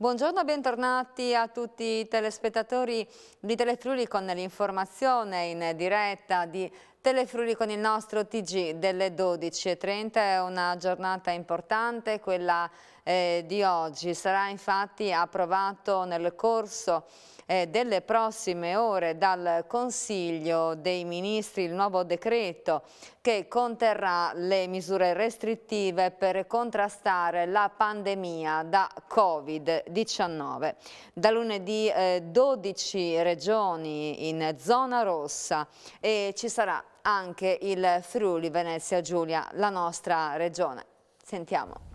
Buongiorno, bentornati a tutti i telespettatori di Telefriuli con l'informazione in diretta di Telefriuli con il nostro TG delle 12:30. È una giornata importante, quella di oggi. Sarà infatti approvato nel corso delle prossime ore dal Consiglio dei Ministri il nuovo decreto che conterrà le misure restrittive per contrastare la pandemia da Covid-19. Da lunedì 12 regioni in zona rossa e ci sarà anche il Friuli Venezia Giulia, la nostra regione. Sentiamo.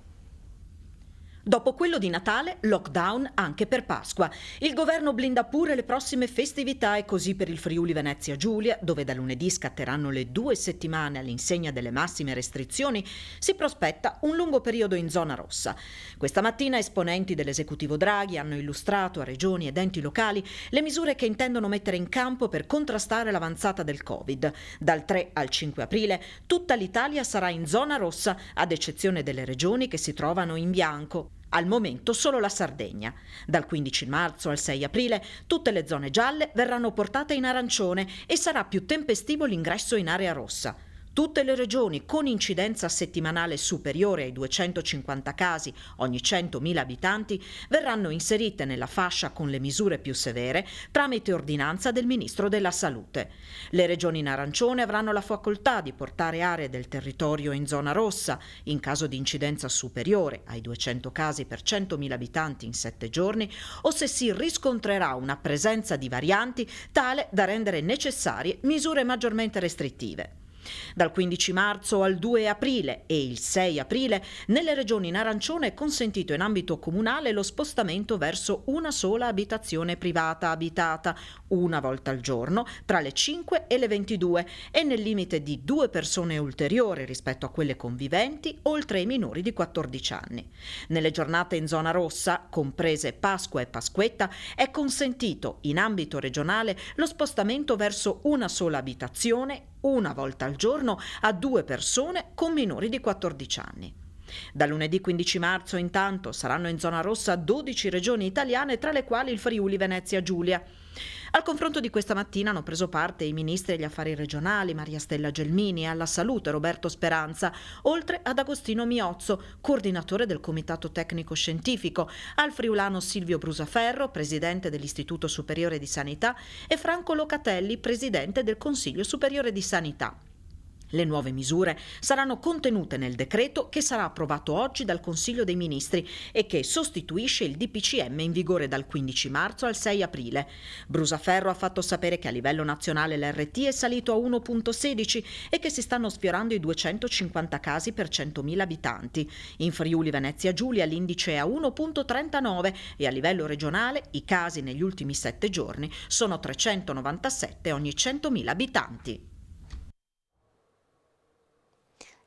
Dopo quello di Natale, lockdown anche per Pasqua. Il governo blinda pure le prossime festività e così per il Friuli Venezia Giulia, dove da lunedì scatteranno le 2 settimane all'insegna delle massime restrizioni, si prospetta un lungo periodo in zona rossa. Questa mattina esponenti dell'esecutivo Draghi hanno illustrato a regioni ed enti locali le misure che intendono mettere in campo per contrastare l'avanzata del Covid. Dal 3 al 5 aprile tutta l'Italia sarà in zona rossa, ad eccezione delle regioni che si trovano in bianco. Al momento solo la Sardegna. Dal 15 marzo al 6 aprile tutte le zone gialle verranno portate in arancione e sarà più tempestivo l'ingresso in area rossa. Tutte le regioni con incidenza settimanale superiore ai 250 casi ogni 100.000 abitanti verranno inserite nella fascia con le misure più severe tramite ordinanza del Ministro della Salute. Le regioni in arancione avranno la facoltà di portare aree del territorio in zona rossa in caso di incidenza superiore ai 200 casi per 100.000 abitanti in 7 giorni o se si riscontrerà una presenza di varianti tale da rendere necessarie misure maggiormente restrittive. Dal 15 marzo al 2 aprile e il 6 aprile nelle regioni in arancione è consentito in ambito comunale lo spostamento verso una sola abitazione privata abitata una volta al giorno tra le 5 e le 22 e nel limite di 2 persone ulteriori rispetto a quelle conviventi oltre ai minori di 14 anni. Nelle giornate in zona rossa, comprese Pasqua e Pasquetta, è consentito in ambito regionale lo spostamento verso una sola abitazione una volta al giorno a 2 persone con minori di 14 anni. Da lunedì 15 marzo intanto saranno in zona rossa 12 regioni italiane, tra le quali il Friuli Venezia Giulia. Al confronto di questa mattina hanno preso parte i ministri agli affari regionali Maria Stella Gelmini e alla salute Roberto Speranza, oltre ad Agostino Miozzo, coordinatore del Comitato Tecnico Scientifico, al friulano Silvio Brusaferro, presidente dell'Istituto Superiore di Sanità, e Franco Locatelli, presidente del Consiglio Superiore di Sanità. Le nuove misure saranno contenute nel decreto che sarà approvato oggi dal Consiglio dei Ministri e che sostituisce il DPCM in vigore dal 15 marzo al 6 aprile. Brusaferro ha fatto sapere che a livello nazionale l'RT è salito a 1,16 e che si stanno sfiorando i 250 casi per 100.000 abitanti. In Friuli Venezia Giulia l'indice è a 1,39 e a livello regionale i casi negli ultimi 7 giorni sono 397 ogni 100.000 abitanti.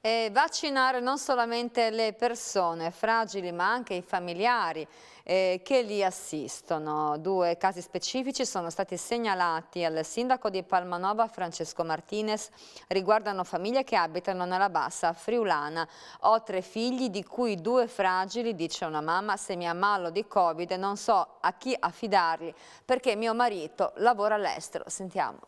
E vaccinare non solamente le persone fragili ma anche i familiari che li assistono. 2 casi specifici sono stati segnalati al sindaco di Palmanova Francesco Martinez, riguardano famiglie che abitano nella bassa friulana. Ho 3 figli di cui 2 fragili, dice una mamma, se mi ammalo di Covid non so a chi affidarli perché mio marito lavora all'estero. Sentiamo.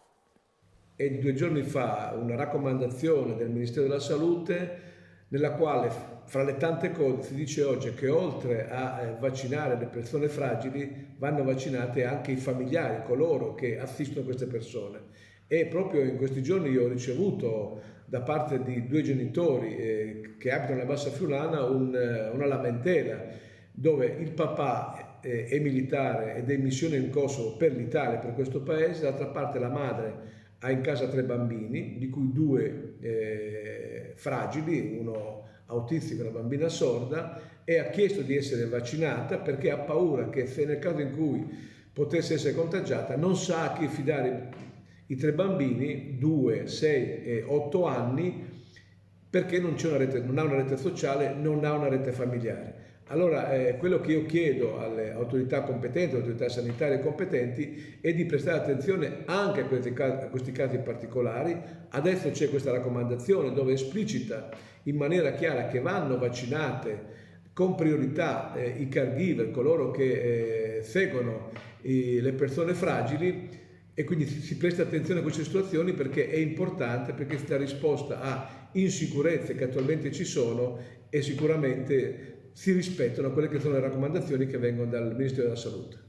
È di 2 giorni fa una raccomandazione del Ministero della Salute nella quale, fra le tante cose, si dice oggi che oltre a vaccinare le persone fragili vanno vaccinate anche i familiari, coloro che assistono queste persone. E proprio in questi giorni io ho ricevuto da parte di 2 genitori che abitano nella Bassa Friulana una lamentela dove il papà è militare ed è in missione in Kosovo per l'Italia, per questo paese, d'altra parte la madre ha in casa 3 bambini, di cui 2 fragili, uno autistico e una bambina sorda, e ha chiesto di essere vaccinata perché ha paura che se nel caso in cui potesse essere contagiata non sa a chi affidare i 3 bambini, 2, 6 e 8 anni, perché non ha una rete sociale, non ha una rete familiare. Allora, quello che io chiedo alle autorità competenti, alle autorità sanitarie competenti, è di prestare attenzione anche a questi casi particolari. Adesso c'è questa raccomandazione dove esplicita in maniera chiara che vanno vaccinate con priorità i caregiver, coloro che seguono le persone fragili, e quindi si presta attenzione a queste situazioni perché è importante, perché si dà risposta a insicurezze che attualmente ci sono e sicuramente si rispettano quelle che sono le raccomandazioni che vengono dal Ministero della Salute.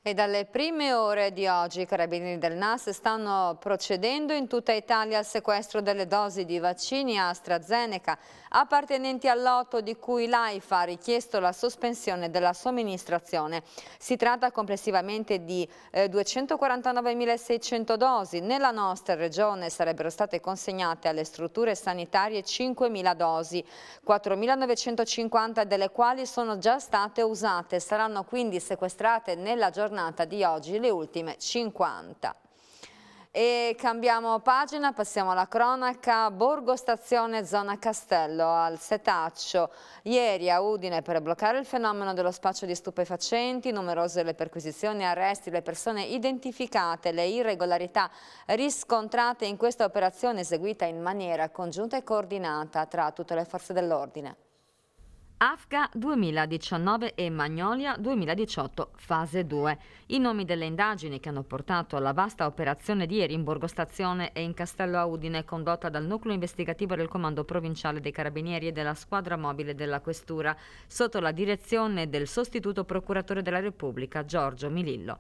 E dalle prime ore di oggi i carabinieri del NAS stanno procedendo in tutta Italia al sequestro delle dosi di vaccini AstraZeneca appartenenti al lotto di cui l'AIFA ha richiesto la sospensione della somministrazione. Si tratta complessivamente di 249.600 dosi. Nella nostra regione sarebbero state consegnate alle strutture sanitarie 5.000 dosi, 4.950 delle quali sono già state usate. Saranno quindi sequestrate nella giornata di oggi le ultime 50. E cambiamo pagina, passiamo alla cronaca. Borgo Stazione, zona Castello, al Setaccio. Ieri a Udine, per bloccare il fenomeno dello spaccio di stupefacenti, numerose le perquisizioni e arresti, le persone identificate, le irregolarità riscontrate in questa operazione eseguita in maniera congiunta e coordinata tra tutte le forze dell'ordine. AFGA 2019 e Magnolia 2018, fase 2. I nomi delle indagini che hanno portato alla vasta operazione di ieri in Borgo Stazione e in Castello a Udine, condotta dal nucleo investigativo del Comando Provinciale dei Carabinieri e della Squadra Mobile della Questura, sotto la direzione del sostituto procuratore della Repubblica, Giorgio Milillo.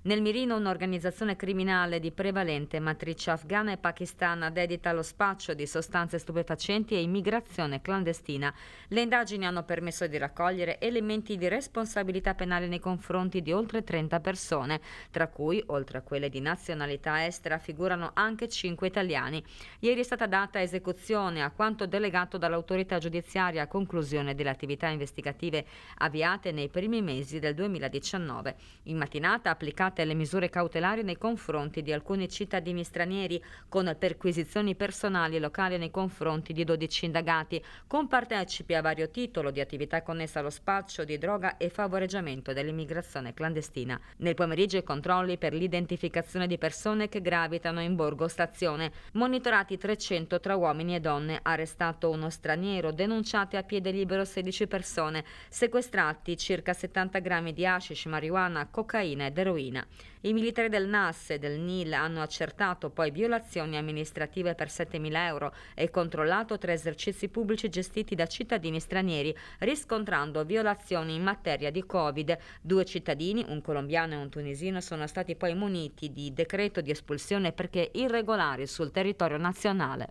Nel mirino un'organizzazione criminale di prevalente matrice afghana e pakistana dedita allo spaccio di sostanze stupefacenti e immigrazione clandestina. Le indagini hanno permesso di raccogliere elementi di responsabilità penale nei confronti di oltre 30 persone, tra cui, oltre a quelle di nazionalità estera, figurano anche 5 italiani. Ieri è stata data esecuzione a quanto delegato dall'autorità giudiziaria a conclusione delle attività investigative avviate nei primi mesi del 2019. In mattinata applicate le misure cautelari nei confronti di alcuni cittadini stranieri, con perquisizioni personali e locali nei confronti di 12 indagati, con partecipi a vario titolo di attività connesse allo spaccio di droga e favoreggiamento dell'immigrazione clandestina. Nel pomeriggio i controlli per l'identificazione di persone che gravitano in Borgo Stazione. Monitorati 300 tra uomini e donne, arrestato uno straniero, denunciate a piede libero 16 persone, sequestrati circa 70 grammi di hashish, marijuana, cocaina ed eroina. I militari del NAS e del NIL hanno accertato poi violazioni amministrative per 7.000 euro e controllato 3 esercizi pubblici gestiti da cittadini stranieri, riscontrando violazioni in materia di Covid. 2 cittadini, un colombiano e un tunisino, sono stati poi muniti di decreto di espulsione perché irregolari sul territorio nazionale.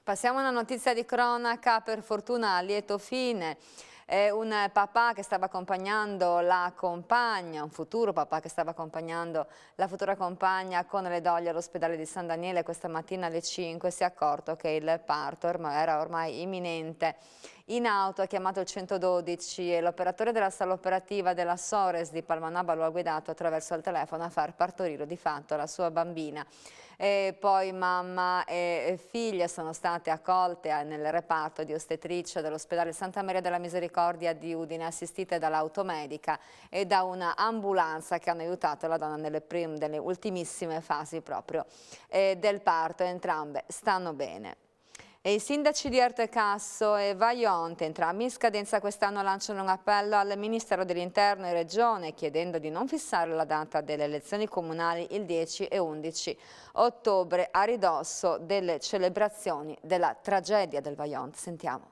Passiamo a una notizia di cronaca, per fortuna a lieto fine. Un papà che stava accompagnando la compagna, un futuro papà che stava accompagnando la futura compagna con le doglie all'ospedale di San Daniele questa mattina alle 5 si è accorto che il parto era ormai imminente. In auto ha chiamato il 112 e l'operatore della sala operativa della Sores di Palmanaba lo ha guidato attraverso il telefono a far partorire di fatto la sua bambina. E poi mamma e figlia sono state accolte nel reparto di ostetricia dell'ospedale Santa Maria della Misericordia di Udine, assistite dall'automedica e da una ambulanza che hanno aiutato la donna nelle ultimissime fasi proprio del parto. Entrambe stanno bene. E i sindaci di Erto e Casso e Vajont, entrambi in scadenza quest'anno, lanciano un appello al Ministero dell'Interno e Regione chiedendo di non fissare la data delle elezioni comunali il 10 e 11 ottobre a ridosso delle celebrazioni della tragedia del Vajont. Sentiamo.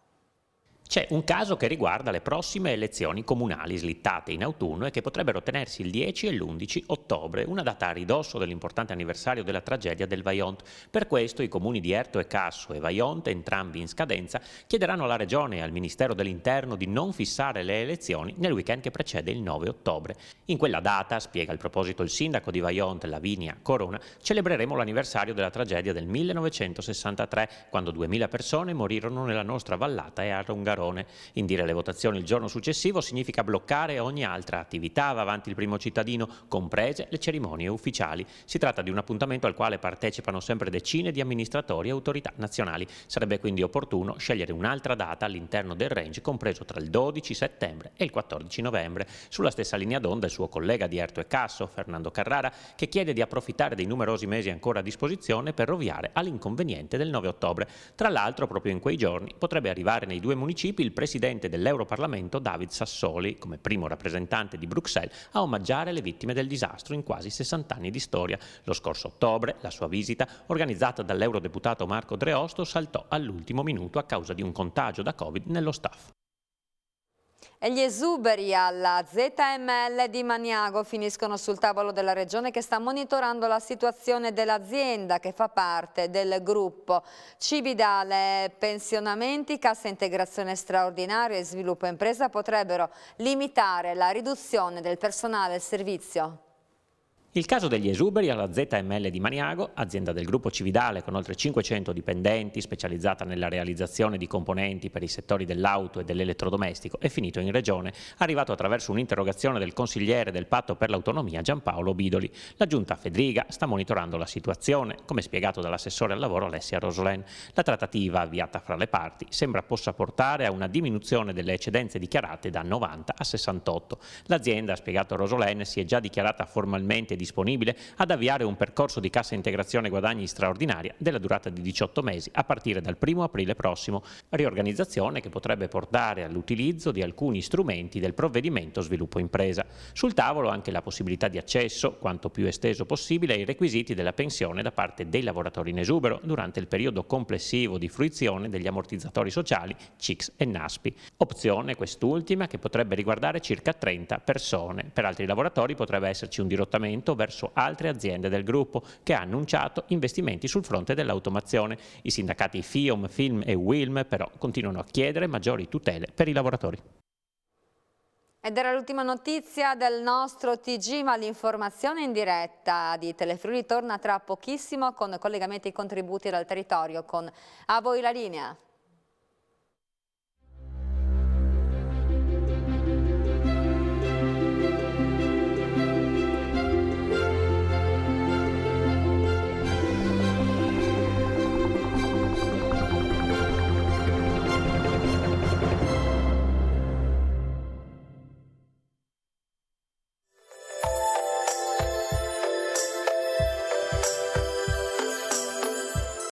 C'è un caso che riguarda le prossime elezioni comunali slittate in autunno e che potrebbero tenersi il 10 e l'11 ottobre, una data a ridosso dell'importante anniversario della tragedia del Vajont. Per questo i comuni di Erto e Casso e Vajont, entrambi in scadenza, chiederanno alla Regione e al Ministero dell'Interno di non fissare le elezioni nel weekend che precede il 9 ottobre. In quella data, spiega il proposito il sindaco di Vajont, Lavinia Corona, celebreremo l'anniversario della tragedia del 1963, quando 2000 persone morirono nella nostra vallata e a Rongarone. Indire le votazioni il giorno successivo significa bloccare ogni altra attività va avanti il primo cittadino, comprese le cerimonie ufficiali. Si tratta di un appuntamento al quale partecipano sempre decine di amministratori e autorità nazionali. Sarebbe quindi opportuno scegliere un'altra data all'interno del range compreso tra il 12 settembre e il 14 novembre. Sulla stessa linea d'onda il suo collega di Erto e Casso, Fernando Carrara, che chiede di approfittare dei numerosi mesi ancora a disposizione per ovviare all'inconveniente del 9 ottobre. Tra l'altro, proprio in quei giorni potrebbe arrivare nei 2 municipi principi il presidente dell'Europarlamento David Sassoli, come primo rappresentante di Bruxelles, a omaggiare le vittime del disastro in quasi 60 anni di storia. Lo scorso ottobre la sua visita, organizzata dall'eurodeputato Marco Dreosto, saltò all'ultimo minuto a causa di un contagio da Covid nello staff. E gli esuberi alla ZML di Maniago finiscono sul tavolo della Regione, che sta monitorando la situazione dell'azienda che fa parte del gruppo Cividale. Pensionamenti, cassa integrazione straordinaria e sviluppo impresa potrebbero limitare la riduzione del personale al servizio. Il caso degli esuberi alla ZML di Maniago, azienda del gruppo Cividale con oltre 500 dipendenti, specializzata nella realizzazione di componenti per i settori dell'auto e dell'elettrodomestico, è finito in Regione, arrivato attraverso un'interrogazione del consigliere del Patto per l'Autonomia Giampaolo Bidoli. La giunta Fedriga sta monitorando la situazione, come spiegato dall'assessore al lavoro Alessia Rosolén. La trattativa avviata fra le parti sembra possa portare a una diminuzione delle eccedenze dichiarate da 90 a 68. L'azienda, ha spiegato Rosolén, si è già dichiarata formalmente disponibile ad avviare un percorso di cassa integrazione guadagni straordinaria della durata di 18 mesi a partire dal 1° aprile prossimo, riorganizzazione che potrebbe portare all'utilizzo di alcuni strumenti del provvedimento sviluppo impresa. Sul tavolo anche la possibilità di accesso, quanto più esteso possibile, ai requisiti della pensione da parte dei lavoratori in esubero durante il periodo complessivo di fruizione degli ammortizzatori sociali CICS e NASPI. Opzione quest'ultima che potrebbe riguardare circa 30 persone. Per altri lavoratori potrebbe esserci un dirottamento verso altre aziende del gruppo che ha annunciato investimenti sul fronte dell'automazione. I sindacati FIOM, FILM e WILM però continuano a chiedere maggiori tutele per i lavoratori. Ed era l'ultima notizia del nostro TG, ma l'informazione in diretta di Telefriuli torna tra pochissimo con collegamenti e contributi dal territorio. Con A voi la linea.